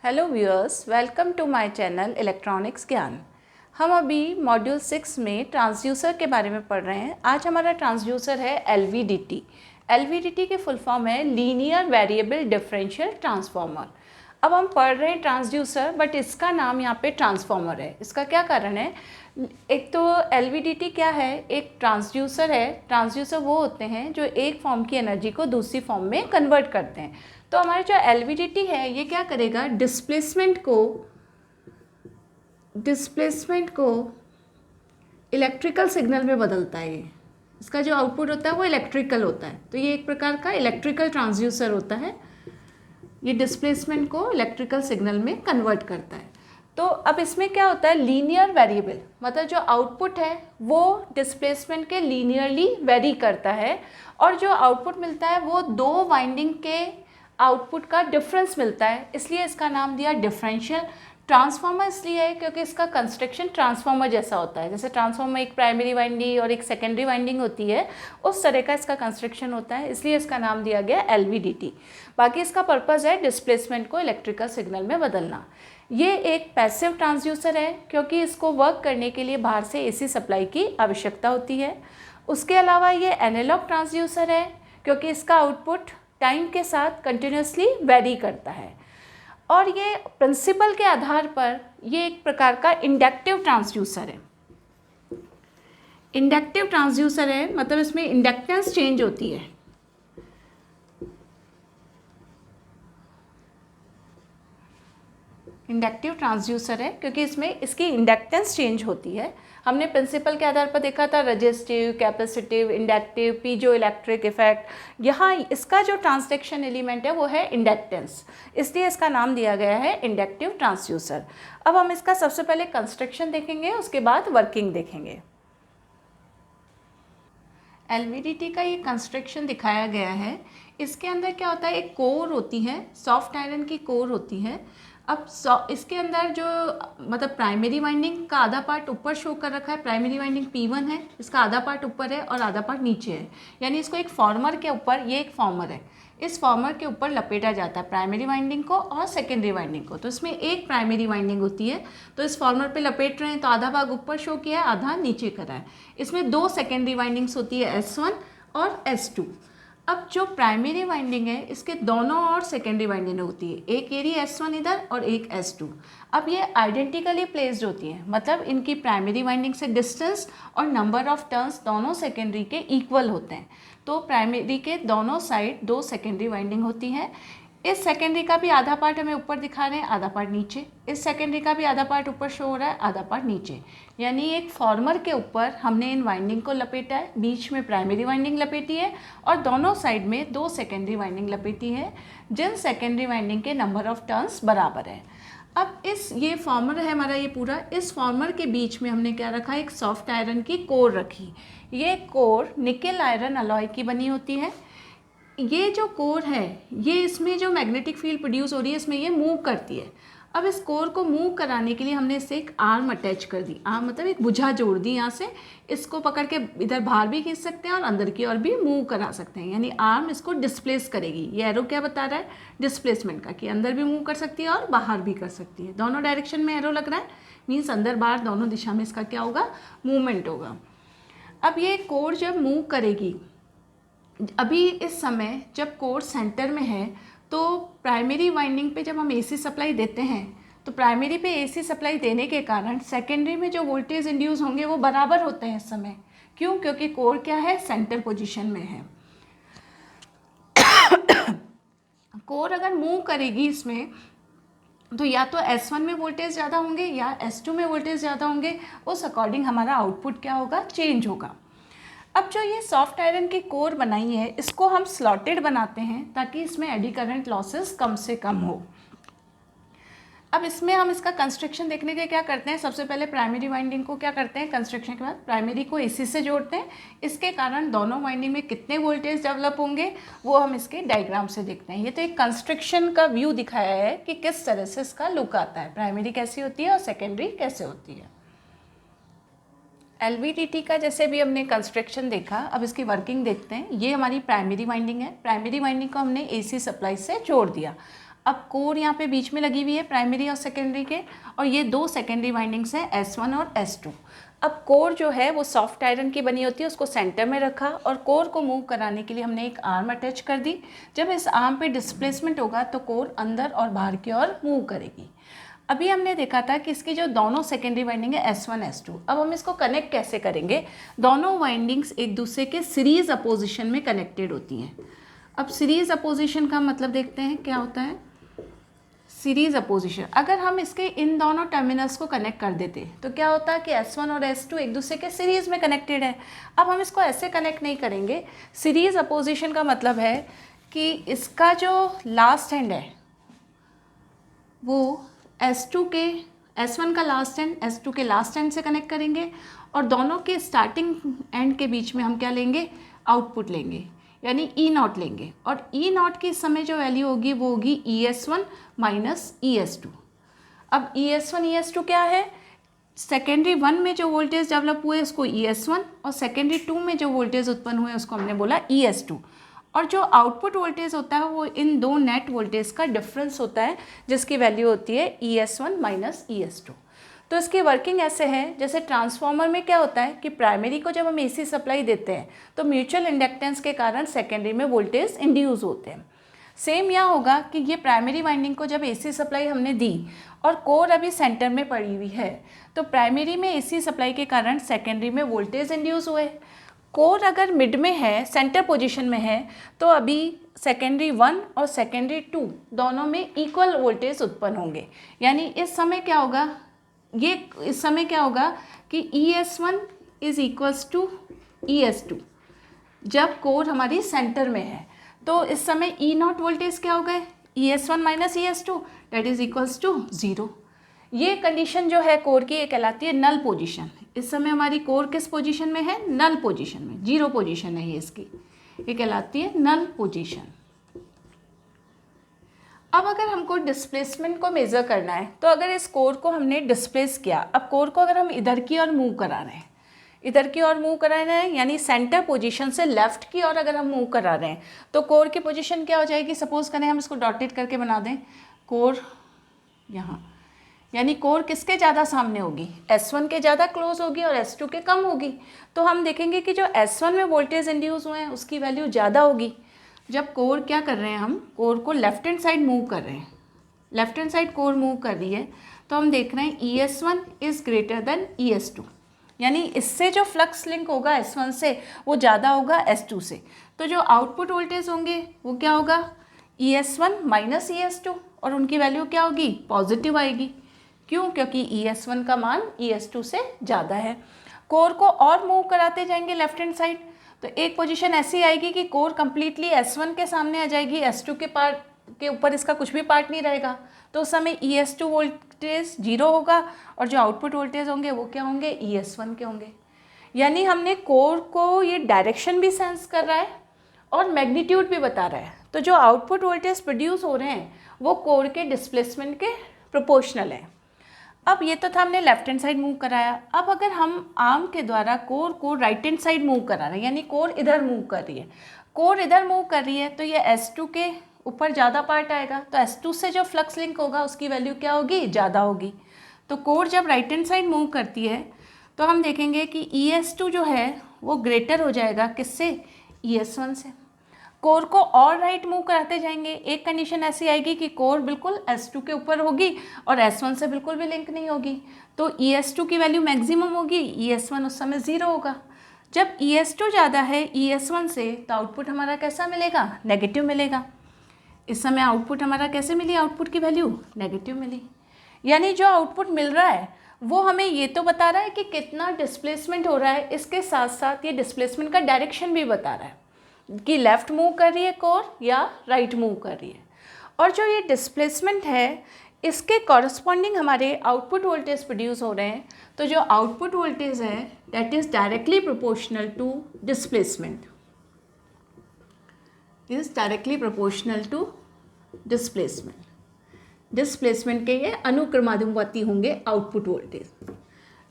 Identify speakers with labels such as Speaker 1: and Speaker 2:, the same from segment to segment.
Speaker 1: Hello viewers, welcome to my channel Electronics Gyan. हम अभी module 6 में ट्रांसड्यूसर के बारे में पढ़ रहे हैं। आज हमारा ट्रांसड्यूसर है एलवीडीटी। एलवीडीटी की फुल फॉर्म है लीनियर वेरिएबल डिफरेंशियल ट्रांसफार्मर। अब हम पढ़ रहे हैं ट्रांसड्यूसर, बट इसका नाम यहाँ पे ट्रांसफार्मर है। इसका क्या कारण है? एक तो एलवीडीटी क्या है, एक ट्रांसड्यूसर है। ट्रांसड्यूसर वो होते हैं जो एक फॉर्म की एनर्जी को दूसरी फॉर्म में कन्वर्ट करते हैं। तो हमारे जो एलवीडीटी है ये क्या करेगा, डिस्प्लेसमेंट को इलेक्ट्रिकल सिग्नल में बदलता है। ये इसका जो आउटपुट होता है वो इलेक्ट्रिकल होता है। तो ये एक प्रकार का इलेक्ट्रिकल ट्रांसड्यूसर होता है। ये डिस्प्लेसमेंट को इलेक्ट्रिकल सिग्नल में कन्वर्ट करता है। तो अब इसमें क्या होता है, लीनियर वेरिएबल, मतलब जो आउटपुट है वो डिस्प्लेसमेंट के लीनियरली वेरी करता है, और जो आउटपुट मिलता है वो दो वाइंडिंग के आउटपुट का डिफरेंस मिलता है। इसलिए इसका नाम दिया डिफरेंशियल ट्रांसफार्मर। इसलिए है क्योंकि इसका कंस्ट्रक्शन ट्रांसफार्मर जैसा होता है। जैसे ट्रांसफार्मर एक प्राइमरी वाइंडिंग और एक सेकेंडरी वाइंडिंग होती है, उस तरह का इसका कंस्ट्रक्शन होता है। इसलिए इसका नाम दिया गया एलवीडीटी। बाकी इसका पर्पज़ है डिस्प्लेसमेंट को इलेक्ट्रिकल सिग्नल में बदलना। ये एक पैसिव ट्रांसड्यूसर है क्योंकि इसको वर्क करने के लिए बाहर से एसी सप्लाई की आवश्यकता होती है। उसके अलावा ये एनालॉग ट्रांसड्यूसर है क्योंकि इसका आउटपुट टाइम के साथ कंटिन्यूसली वेरी करता है। और ये प्रिंसिपल के आधार पर ये एक प्रकार का इंडक्टिव ट्रांसड्यूसर है। इंडक्टिव ट्रांसड्यूसर है मतलब इसमें इंडक्टेंस चेंज होती है। इंडक्टिव ट्रांसड्यूसर है क्योंकि इसमें इसकी इंडक्टेंस चेंज होती है। हमने प्रिंसिपल के आधार पर देखा था resistive, capacitive, inductive, piezo electric effect. यहाँ इसका जो ट्रांसडक्शन एलिमेंट है वो है इंडक्टेंस, इसलिए इसका नाम दिया गया है इंडक्टिव ट्रांसड्यूसर। अब हम इसका सबसे पहले कंस्ट्रक्शन देखेंगे, उसके बाद वर्किंग देखेंगे। एलवीडीटी का ये कंस्ट्रक्शन दिखाया गया है। इसके अंदर क्या होता है, एक कोर होती है, सॉफ्ट आयरन की कोर होती है। अब इसके अंदर जो मतलब प्राइमरी वाइंडिंग का आधा पार्ट ऊपर शो कर रखा है। प्राइमरी वाइंडिंग P1 है, इसका आधा पार्ट ऊपर है और आधा पार्ट नीचे है। यानी इसको एक फॉर्मर के ऊपर, ये एक फॉर्मर है, इस फॉर्मर के ऊपर लपेटा जाता है प्राइमरी वाइंडिंग को और सेकेंडरी वाइंडिंग को। तो इसमें एक प्राइमरी वाइंडिंग होती है, तो इस फॉर्मर पे लपेट रहे हैं तो आधा भाग ऊपर शो किया है, आधा नीचे करा है। इसमें दो सेकेंडरी वाइंडिंग्स होती है, S1 और S2। अब जो प्राइमरी वाइंडिंग है इसके दोनों और सेकेंडरी वाइंडिंग होती है, एक एरी S1 इधर और एक S2। अब ये आइडेंटिकली प्लेस्ड होती है, मतलब इनकी प्राइमरी वाइंडिंग से डिस्टेंस और नंबर ऑफ टर्न्स दोनों सेकेंडरी के इक्वल होते हैं। तो प्राइमरी के दोनों साइड दो सेकेंडरी वाइंडिंग होती है। इस सेकेंडरी का भी आधा पार्ट हमें ऊपर दिखा रहे हैं, आधा पार्ट नीचे। इस सेकेंडरी का भी आधा पार्ट ऊपर शो हो रहा है, आधा पार्ट नीचे। यानी एक फॉर्मर के ऊपर हमने इन वाइंडिंग को लपेटा है, बीच में प्राइमरी वाइंडिंग लपेटी है और दोनों साइड में दो सेकेंडरी वाइंडिंग लपेटी है, जिन सेकेंडरी वाइंडिंग के नंबर ऑफ टर्न्स बराबर है। अब ये फॉर्मर है हमारा, ये पूरा, इस फॉर्मर के बीच में हमने क्या रखा, एक सॉफ्ट आयरन की कोर रखी। ये कोर निकेल आयरन अलॉय की बनी होती है। ये जो कोर है, ये इसमें जो मैग्नेटिक फील्ड प्रोड्यूस हो रही है इसमें ये मूव करती है। अब इस कोर को मूव कराने के लिए हमने इससे एक आर्म अटैच कर दी। आर्म मतलब एक भुजा जोड़ दी यहाँ से। इसको पकड़ के इधर बाहर भी खींच सकते हैं और अंदर की ओर भी मूव करा सकते हैं। यानी आर्म इसको डिस्प्लेस करेगी। ये एरो क्या बता रहा है, डिस्प्लेसमेंट का, कि अंदर भी मूव कर सकती है और बाहर भी कर सकती है। दोनों डायरेक्शन में एरो लग रहा है, मीन्स अंदर बाहर दोनों दिशा में इसका क्या होगा, मूवमेंट होगा। अब ये कोर जब मूव करेगी, अभी इस समय जब कोर सेंटर में है तो प्राइमरी वाइंडिंग पे जब हम एसी सप्लाई देते हैं तो प्राइमरी पे एसी सप्लाई देने के कारण सेकेंडरी में जो वोल्टेज इंड्यूस होंगे वो बराबर होते हैं इस समय। क्यों? क्योंकि कोर क्या है, सेंटर पोजीशन में है। कोर अगर मूव करेगी इसमें तो या तो S1 में वोल्टेज ज़्यादा होंगे या S2 में वोल्टेज ज़्यादा होंगे, उस अकॉर्डिंग हमारा आउटपुट क्या होगा, चेंज होगा। अब जो ये सॉफ्ट आयरन की कोर बनाई है इसको हम स्लॉटेड बनाते हैं ताकि इसमें एडी करंट लॉसेस कम से कम हो। अब इसमें हम इसका कंस्ट्रक्शन देखने के क्या करते हैं, सबसे पहले प्राइमरी वाइंडिंग को क्या करते हैं, कंस्ट्रक्शन के बाद प्राइमरी को एसी से जोड़ते हैं। इसके कारण दोनों वाइंडिंग में कितने वोल्टेज डेवलप होंगे वो हम इसके डायग्राम से देखते हैं। ये तो एक कंस्ट्रक्शन का व्यू दिखाया है कि किस तरह से इसका लुक आता है, प्राइमरी कैसी होती है और सेकेंडरी कैसे होती है। एलवीडीटी का जैसे भी हमने कंस्ट्रक्शन देखा, अब इसकी वर्किंग देखते हैं। ये हमारी प्राइमरी वाइंडिंग है। प्राइमरी वाइंडिंग को हमने एसी सप्लाई से जोड़ दिया। अब कोर यहाँ पे बीच में लगी हुई है प्राइमरी और सेकेंडरी के, और ये दो सेकेंडरी वाइंडिंग्स हैं S1 और S2। अब कोर जो है वो सॉफ्ट आयरन की बनी होती है, उसको सेंटर में रखा और कोर को मूव कराने के लिए हमने एक आर्म अटैच कर दी। जब इस आर्म पे डिस्प्लेसमेंट होगा तो कोर अंदर और बाहर की ओर मूव करेगी। अभी हमने देखा था कि इसकी जो दोनों सेकेंडरी वाइंडिंग है S1 S2, अब हम इसको कनेक्ट कैसे करेंगे। दोनों वाइंडिंग्स एक दूसरे के सीरीज अपोजिशन में कनेक्टेड होती हैं। अब सीरीज अपोजिशन का मतलब देखते हैं क्या होता है। सीरीज अपोजिशन, अगर हम इसके इन दोनों टर्मिनल्स को कनेक्ट कर देते तो क्या होता है कि S1 और S2 एक दूसरे के सीरीज में कनेक्टेड है। अब हम इसको ऐसे कनेक्ट नहीं करेंगे। सीरीज अपोजिशन का मतलब है कि इसका जो लास्ट एंड है वो S1 का लास्ट एंड S2 के लास्ट एंड से कनेक्ट करेंगे, और दोनों के स्टार्टिंग एंड के बीच में हम क्या लेंगे, आउटपुट लेंगे, यानी E0 लेंगे। और E0 की इस समय जो वैल्यू होगी वो होगी ES1 माइनस ES2। अब ES1 ES2 क्या है, सेकेंडरी 1 में जो वोल्टेज डेवलप हुए उसको ES1, और सेकेंडरी 2 में जो वोल्टेज उत्पन्न हुए उसको हमने बोला ES2। और जो आउटपुट वोल्टेज होता है वो इन दो नेट वोल्टेज का डिफरेंस होता है, जिसकी वैल्यू होती है ES1 माइनस ES2। तो इसकी वर्किंग ऐसे है, जैसे ट्रांसफार्मर में क्या होता है कि प्राइमरी को जब हम AC सप्लाई देते हैं तो म्यूचुअल इंडक्टेंस के कारण सेकेंडरी में वोल्टेज इंड्यूस होते हैं। सेम यहाँ होगा कि ये प्राइमरी वाइंडिंग को जब AC सप्लाई हमने दी और कोर अभी सेंटर में पड़ी हुई है, तो प्राइमरी में AC सप्लाई के कारण सेकेंडरी में वोल्टेज इंड्यूस हुए। कोर अगर मिड में है, सेंटर पोजीशन में है, तो अभी सेकेंडरी 1 और सेकेंडरी 2 दोनों में इक्वल वोल्टेज उत्पन्न होंगे। यानी इस समय क्या होगा कि ES1 is equals to ES2 जब कोर हमारी सेंटर में है। तो इस समय E0 वोल्टेज क्या हो गए, ES1 minus ES2 that is equals to 0। ये कंडीशन जो है कोर की, ये कहलाती है नल पोजीशन। इस समय हमारी कोर किस पोजीशन में है, नल पोजीशन में, 0 पोजीशन है ये इसकी, ये कहलाती है नल पोजीशन। अब अगर हमको डिस्प्लेसमेंट को मेज़र करना है, तो अगर इस कोर को हमने डिस्प्लेस किया, अब कोर को अगर हम इधर की ओर मूव करा रहे हैं, यानी सेंटर पोजीशन से लेफ्ट की ओर अगर हम मूव करा रहे हैं, तो कोर की पोजीशन क्या हो जाएगी। सपोज करें हम इसको डॉटेड करके बना दें, कोर यहाँ, यानी कोर किसके ज़्यादा सामने होगी, S1 के ज़्यादा क्लोज होगी और S2 के कम होगी। तो हम देखेंगे कि जो S1 में वोल्टेज इंड्यूस हुए हैं उसकी वैल्यू ज़्यादा होगी। जब कोर क्या कर रहे हैं, हम कोर को लेफ्ट हैंड साइड मूव कर रहे हैं, left hand side core move कर रही है, तो हम देख रहे हैं ES1 is greater than ES2, यानी इससे जो फ्लक्स लिंक होगा S1 से वो ज़्यादा होगा S2 से। तो जो आउटपुट वोल्टेज होंगे वो क्या होगा, ES1 माइनस ES2, और उनकी वैल्यू क्या होगी, पॉजिटिव आएगी। क्यों, क्योंकि ES1 का मान ES2 से ज़्यादा है। कोर को और मूव कराते जाएंगे लेफ्ट हैंड साइड, तो एक पोजीशन ऐसी आएगी कि कोर कंप्लीटली S1 के सामने आ जाएगी, S2 के पार्ट के ऊपर इसका कुछ भी पार्ट नहीं रहेगा। तो उस समय ES2 वोल्टेज 0 होगा और जो आउटपुट वोल्टेज होंगे वो क्या होंगे, ES1 के होंगे। यानी हमने कोर को ये डायरेक्शन भी सेंस कर रहा है और मैग्नीट्यूड भी बता रहा है। तो जो आउटपुट वोल्टेज प्रोड्यूस हो रहे हैं वो कोर के डिस्प्लेसमेंट के प्रोपोर्शनल है। अब ये तो था हमने लेफ्ट हैंड साइड मूव कराया। अब अगर हम आर्म के द्वारा कोर को राइट हैंड साइड मूव करा रहे हैं, यानी कोर इधर मूव कर रही है, तो ये S2 के ऊपर ज़्यादा पार्ट आएगा, तो S2 से जो फ्लक्स लिंक होगा उसकी वैल्यू क्या होगी, ज़्यादा होगी। तो कोर जब राइट हैंड साइड मूव करती है तो हम देखेंगे कि ES2 जो है वो ग्रेटर हो जाएगा किससे, ES1 से। कोर को और राइट मूव कराते जाएंगे, एक कंडीशन ऐसी आएगी कि कोर बिल्कुल S2 के ऊपर होगी और S1 से बिल्कुल भी लिंक नहीं होगी, तो ES2 की वैल्यू मैक्सिमम होगी, ES1 उस समय 0 होगा। जब ES2 ज़्यादा है ES1 से, तो आउटपुट हमारा कैसा मिलेगा, नेगेटिव मिलेगा। इस समय आउटपुट हमारा कैसे मिली, आउटपुट की वैल्यू नेगेटिव मिली। यानी जो आउटपुट मिल रहा है वो हमें ये तो बता रहा है कि कितना डिस्प्लेसमेंट हो रहा है, इसके साथ साथ ये डिस्प्लेसमेंट का डायरेक्शन भी बता रहा है कि लेफ़्ट मूव कर रही है कोर या राइट मूव कर रही है। और जो ये डिस्प्लेसमेंट है इसके कॉरस्पॉन्डिंग हमारे आउटपुट वोल्टेज प्रोड्यूस हो रहे हैं। तो जो आउटपुट वोल्टेज है that is directly proportional to displacement, displacement के ये अनुक्रमानुपाती होंगे आउटपुट वोल्टेज,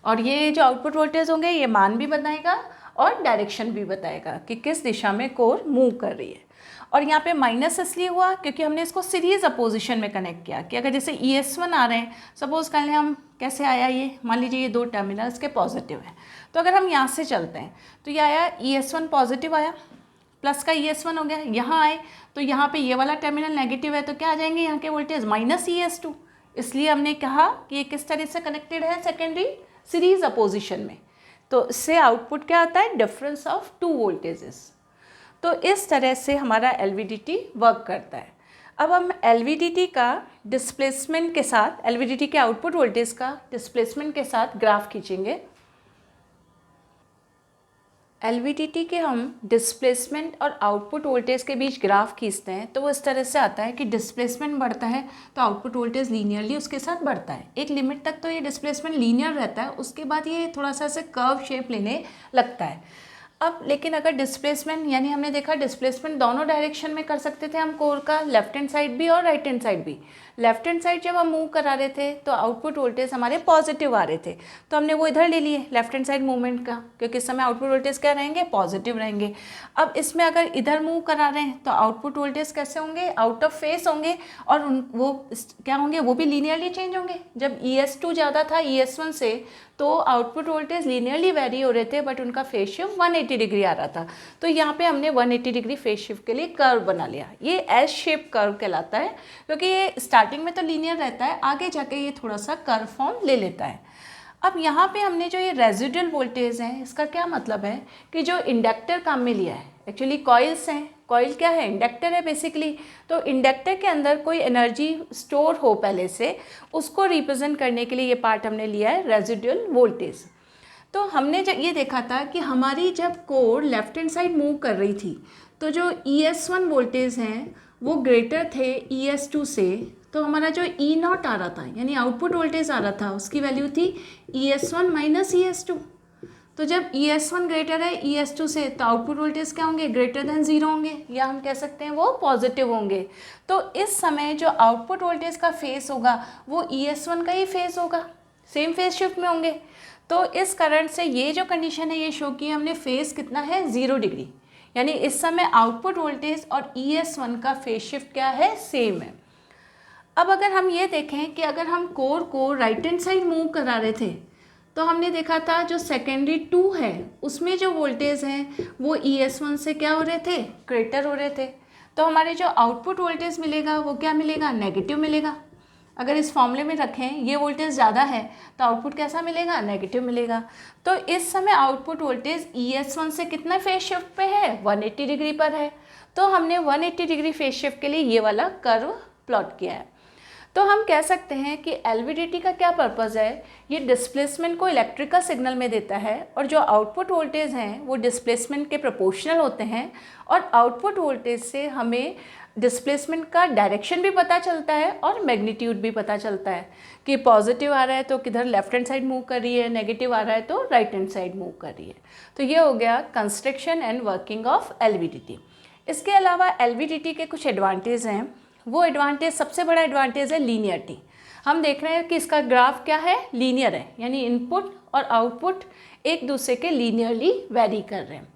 Speaker 1: और ये जो आउटपुट वोल्टेज होंगे ये मान भी बताएगा और डायरेक्शन भी बताएगा कि किस दिशा में कोर मूव कर रही है। और यहाँ पे माइनस इसलिए हुआ क्योंकि हमने इसको सीरीज अपोजिशन में कनेक्ट किया कि अगर जैसे ES1 आ रहे हैं, सपोज कर लें हम, कैसे आया ये, मान लीजिए ये 2 टर्मिनल इसके पॉजिटिव है, तो अगर हम यहाँ से चलते हैं तो ये आया ES1 पॉजिटिव आया, प्लस का ES1 हो गया, यहाँ आए तो यहाँ पे ये वाला टर्मिनल नेगेटिव है तो क्या आ जाएंगे यहाँ के वोल्टेज, माइनस ES2। इसलिए हमने कहा कि ये किस तरह से कनेक्टेड है, सेकेंडरी सीरीज अपोजिशन में। तो इससे आउटपुट क्या आता है, डिफरेंस ऑफ 2 वोल्टेजेस। तो इस तरह से हमारा LVDT वर्क करता है। अब हम LVDT का डिस्प्लेसमेंट के साथ, LVDT के आउटपुट वोल्टेज का डिस्प्लेसमेंट के साथ ग्राफ खींचेंगे। LVDT के हम डिस्प्लेसमेंट और आउटपुट वोल्टेज के बीच ग्राफ खींचते हैं तो वो इस तरह से आता है कि डिस्प्लेसमेंट बढ़ता है तो आउटपुट वोल्टेज लीनियरली उसके साथ बढ़ता है। एक लिमिट तक तो ये डिस्प्लेसमेंट लीनियर रहता है, उसके बाद ये थोड़ा सा ऐसे कर्व शेप लेने लगता है। अब लेकिन अगर डिस्प्लेसमेंट, यानी हमने देखा डिस्प्लेसमेंट दोनों डायरेक्शन में कर सकते थे हम कोर का, लेफ्ट हैंड साइड भी और राइट हैंड साइड भी। लेफ्ट हैंड साइड जब हम मूव करा रहे थे तो आउटपुट वोल्टेज हमारे पॉजिटिव आ रहे थे, तो हमने वो इधर ले लिए लेफ्ट हैंड साइड मूवमेंट का, क्योंकि इस समय आउटपुट वोल्टेज क्या रहेंगे, पॉजिटिव रहेंगे। अब इसमें अगर इधर मूव करा रहे हैं तो आउटपुट वोल्टेज कैसे होंगे, आउट ऑफ फेस होंगे, और वो क्या होंगे, वो भी लीनियरली चेंज होंगे। जब ES2 ज़्यादा था ES1 से तो आउटपुट वोल्टेज लीनियरली वेरी हो रहे थे, बट उनका फेज शिफ्ट 180 डिग्री आ रहा था। तो यहाँ पे हमने 180 डिग्री फेज शिफ्ट के लिए कर्व बना लिया। ये एस शेप कर्व कहलाता है, क्योंकि ये स्टार्टिंग में तो लीनियर रहता है, आगे जाके ये थोड़ा सा कर्व फॉर्म ले लेता है। अब यहाँ पे हमने जो ये रेजिडुअल वोल्टेज है, इसका क्या मतलब है कि जो इंडक्टर काम में लिया है, एक्चुअली कॉइल्स हैं, कॉइल क्या है, इंडक्टर है बेसिकली। तो इंडक्टर के अंदर कोई एनर्जी स्टोर हो पहले से, उसको रिप्रेजेंट करने के लिए ये पार्ट हमने लिया है रेजिडुअल वोल्टेज। तो हमने जब ये देखा था कि हमारी जब core left hand side move कर रही थी तो जो ES1 वोल्टेज हैं वो ग्रेटर थे ES2 से, तो हमारा जो E0 आ रहा था, यानी आउटपुट वोल्टेज आ रहा था, उसकी वैल्यू थी ES1 माइनस ES2। तो जब ES1 ग्रेटर है ES2 से तो आउटपुट वोल्टेज क्या होंगे, ग्रेटर देन 0 होंगे, या हम कह सकते हैं वो पॉजिटिव होंगे। तो इस समय जो आउटपुट वोल्टेज का फेस होगा वो ES1 का ही फेस होगा, सेम फेस शिफ्ट में होंगे। तो इस कारण से ये जो कंडीशन है ये शो की हमने फेस कितना है, 0 डिग्री, यानी इस समय आउटपुट वोल्टेज और ES1 का फेस शिफ्ट क्या है, सेम है। अब अगर हम ये देखें कि अगर हम कोर को राइट हैंड साइड मूव करा रहे थे तो हमने देखा था जो सेकेंडरी 2 है उसमें जो वोल्टेज हैं वो ES1 से क्या हो रहे थे, ग्रेटर हो रहे थे। तो हमारे जो आउटपुट वोल्टेज मिलेगा वो क्या मिलेगा, नेगेटिव मिलेगा। अगर इस फॉर्मूले में रखें ये वोल्टेज ज़्यादा है तो आउटपुट कैसा मिलेगा, नेगेटिव मिलेगा। तो इस समय आउटपुट वोल्टेज ES1 से कितना फेज शिफ्ट पे है, 180 डिग्री पर है। तो हमने 180 डिग्री फेज शिफ्ट के लिए ये वाला कर्व प्लॉट किया है। तो हम कह सकते हैं कि LVDT का क्या पर्पज़ है, ये डिस्प्लेसमेंट को इलेक्ट्रिकल सिग्नल में देता है, और जो आउटपुट वोल्टेज हैं वो डिस्प्लेसमेंट के प्रोपोर्शनल होते हैं, और आउटपुट वोल्टेज से हमें डिस्प्लेसमेंट का डायरेक्शन भी पता चलता है और मैग्नीट्यूड भी पता चलता है कि पॉजिटिव आ रहा है तो किधर लेफ्ट हैंड साइड मूव कर रही है, नेगेटिव आ रहा है तो राइट हैंड साइड मूव कर रही है। तो ये हो गया construction and working of LVDT। इसके अलावा LVDT के कुछ एडवांटेज हैं। वो एडवांटेज, सबसे बड़ा एडवांटेज है लीनियरिटी। हम देख रहे हैं कि इसका ग्राफ क्या है, लीनियर है, यानी इनपुट और आउटपुट एक दूसरे के लीनियरली वेरी कर रहे हैं।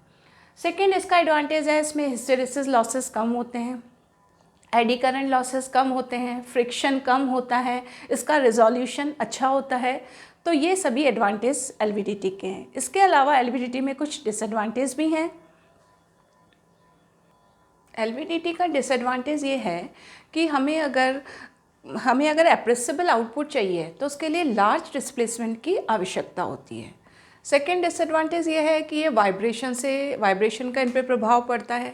Speaker 1: सेकेंड इसका एडवांटेज है, इसमें हिस्टेरेसिस लॉसेस कम होते हैं, एडी करंट लॉसेस कम होते हैं, फ्रिक्शन कम होता है, इसका रिजोल्यूशन अच्छा होता है। तो ये सभी एडवांटेज LVDT के हैं। इसके अलावा LVDT में कुछ डिसएडवांटेज भी हैं। LVDT का डिसएडवांटेज ये है कि हमें अगर एप्रेसिबल आउटपुट चाहिए तो उसके लिए लार्ज डिस्प्लेसमेंट की आवश्यकता होती है। सेकेंड डिसएडवांटेज ये है कि ये वाइब्रेशन का इन पर प्रभाव पड़ता है।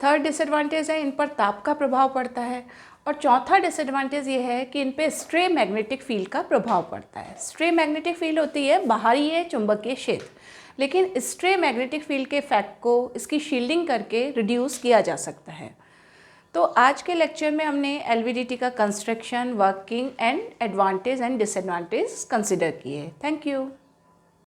Speaker 1: थर्ड डिसएडवांटेज है इन पर ताप का प्रभाव पड़ता है। और चौथा डिसएडवांटेज ये है कि इन पे स्ट्रे मैग्नेटिक फील्ड का प्रभाव पड़ता है। स्ट्रे मैग्नेटिक फील्ड होती है बाहरी चुंबकीय क्षेत्र, लेकिन स्ट्रे मैग्नेटिक फील्ड के इफेक्ट को इसकी शील्डिंग करके रिड्यूस किया जा सकता है। तो आज के लेक्चर में हमने LVDT का construction, working and advantage and disadvantage consider किए। Thank you.